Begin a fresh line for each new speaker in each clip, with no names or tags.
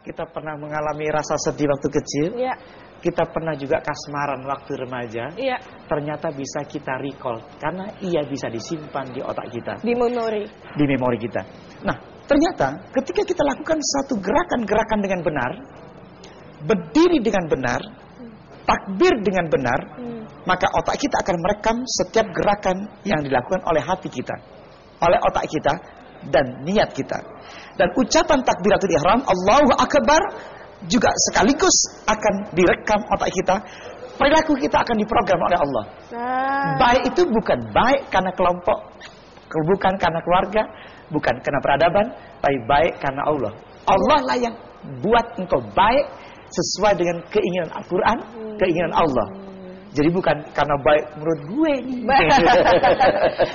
kita pernah mengalami rasa sedih waktu kecil.
Iya.
Kita pernah juga kasmaran waktu remaja.
Iya.
Ternyata bisa kita recall karena ia bisa disimpan di otak kita,
Di memori.
di memori kita. Nah, ternyata ketika kita lakukan satu gerakan-gerakan dengan benar, berdiri dengan benar, takbir dengan benar, maka otak kita akan merekam setiap gerakan yang dilakukan oleh hati kita, oleh otak kita dan niat kita. Dan ucapan takbiratul ihram, Allahu Akbar, juga sekaligus akan direkam otak kita. Perilaku kita akan diprogram oleh Allah. Baik itu bukan baik karena kelompok, bukan karena keluarga, bukan karena peradaban, tapi baik karena Allah. Allah lah yang buat engkau baik sesuai dengan keinginan Al-Quran, keinginan Allah. Jadi bukan karena baik menurut gue nih.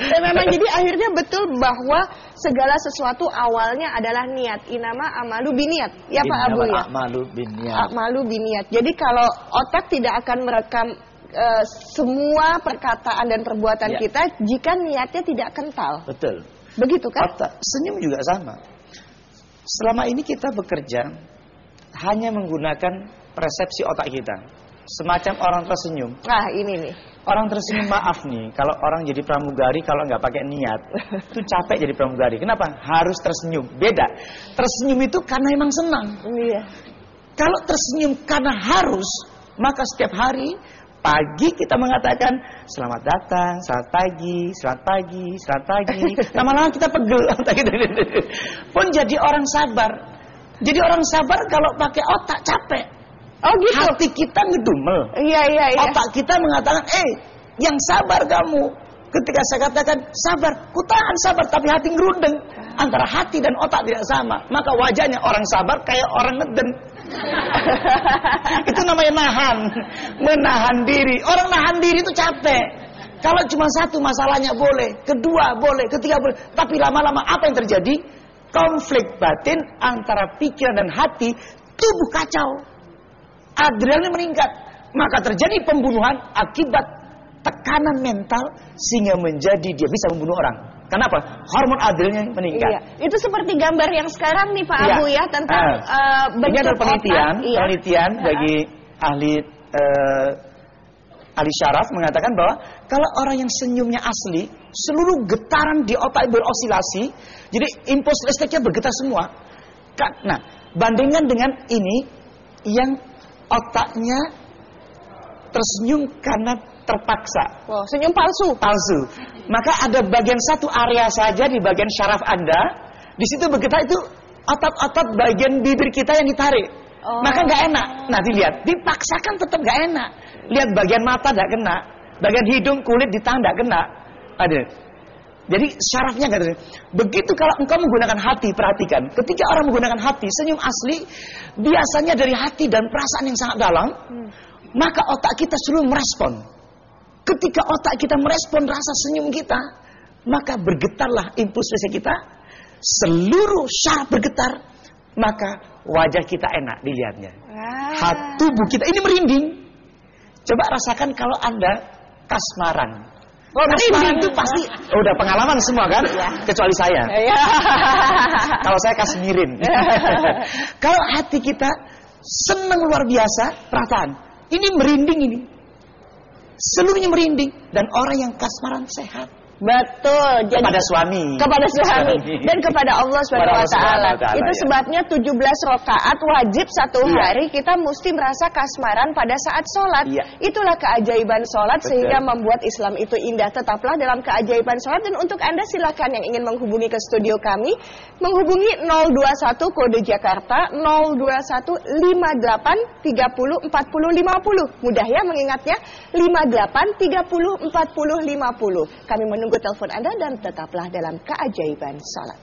Dan memang jadi akhirnya betul bahwa segala sesuatu awalnya adalah niat. Inama amalu biniat. Ya Pak Abu ya.
Amalu biniat.
Amalu biniat. Jadi kalau otak tidak akan merekam semua perkataan dan perbuatan kita jika niatnya tidak kental.
Betul.
Begitu kan?
Otak, senyum juga sama. Selama ini kita bekerja hanya menggunakan persepsi otak kita. Semacam orang tersenyum.
Nah ini nih.
Orang tersenyum, maaf nih, kalau orang jadi pramugari kalau nggak pakai niat, itu capek jadi pramugari. Kenapa? Harus tersenyum. Beda. Tersenyum itu karena emang senang.
Iya.
Kalau tersenyum karena harus, maka setiap hari pagi kita mengatakan selamat datang, selamat pagi, selamat pagi, selamat pagi. Lama-lama kita pegel. Pun jadi orang sabar. Jadi orang sabar kalau pakai otak capek.
Oh gitu.
Hati kita ngedumel.
Iya.
Otak kita mengatakan, yang sabar kamu. Ketika saya katakan sabar, ku tahan sabar, tapi hati ngerundeng. Antara hati dan otak tidak sama. Maka wajahnya orang sabar kayak orang ngeden. Itu namanya nahan. Menahan diri. Orang nahan diri itu capek. Kalau cuma satu masalahnya boleh, kedua boleh, ketiga boleh. Tapi lama-lama apa yang terjadi? Konflik batin antara pikiran dan hati, tubuh kacau. Adrenalin meningkat, maka terjadi pembunuhan akibat tekanan mental sehingga menjadi dia bisa membunuh orang. Kenapa? Hormon adrenalin meningkat.
Iya. Itu seperti gambar yang sekarang nih Pak Abu ya tentang bentuk
ini adalah penelitian,
otak.
Penelitian bagi ahli syaraf mengatakan bahwa kalau orang yang senyumnya asli, seluruh getaran di otak berosilasi, jadi impuls listriknya bergetar semua. Nah, bandingkan dengan ini yang otaknya tersenyum karena terpaksa.
Oh, senyum palsu.
Palsu. Maka ada bagian satu area saja di bagian syaraf Anda, di situ bergetar itu otot-otot bagian bibir kita yang ditarik. Maka nggak enak. Nah dilihat, dipaksakan tetap nggak enak. Lihat bagian mata nggak kena, bagian hidung, kulit di tangan nggak kena. Ada. Jadi syarafnya nggak ada. Begitu kalau engkau menggunakan hati, perhatikan. Ketika orang menggunakan hati, senyum asli, biasanya dari hati dan perasaan yang sangat dalam, maka otak kita selalu merespon. Ketika otak kita merespon rasa senyum kita, maka bergetarlah impuls listrik kita, seluruh syaraf bergetar, maka wajah kita enak dilihatnya. Hati tubuh kita ini merinding. Coba rasakan kalau Anda kasmaran. Kasmaran itu pasti udah pengalaman semua kan? Kecuali saya. Kalau saya kasmirin. Kalau hati kita senang luar biasa, perasaan ini merinding ini. Seluruhnya merinding dan orang yang kasmaran sehat.
Betul. Jadi,
kepada suami
dan kepada Allah Subhanahu wa taala. Itu sebabnya 17 rakaat wajib satu hari kita mesti merasa kasmaran pada saat sholat. Itulah keajaiban sholat. Betul. Sehingga membuat Islam itu indah. Tetaplah dalam keajaiban sholat. Dan untuk Anda silakan yang ingin menghubungi ke studio kami, menghubungi 021 kode Jakarta 021 58 30 40 50. Mudah ya mengingatnya, 58 30 40 50. Kami menunggu telepon Anda dan tetaplah dalam keajaiban salat.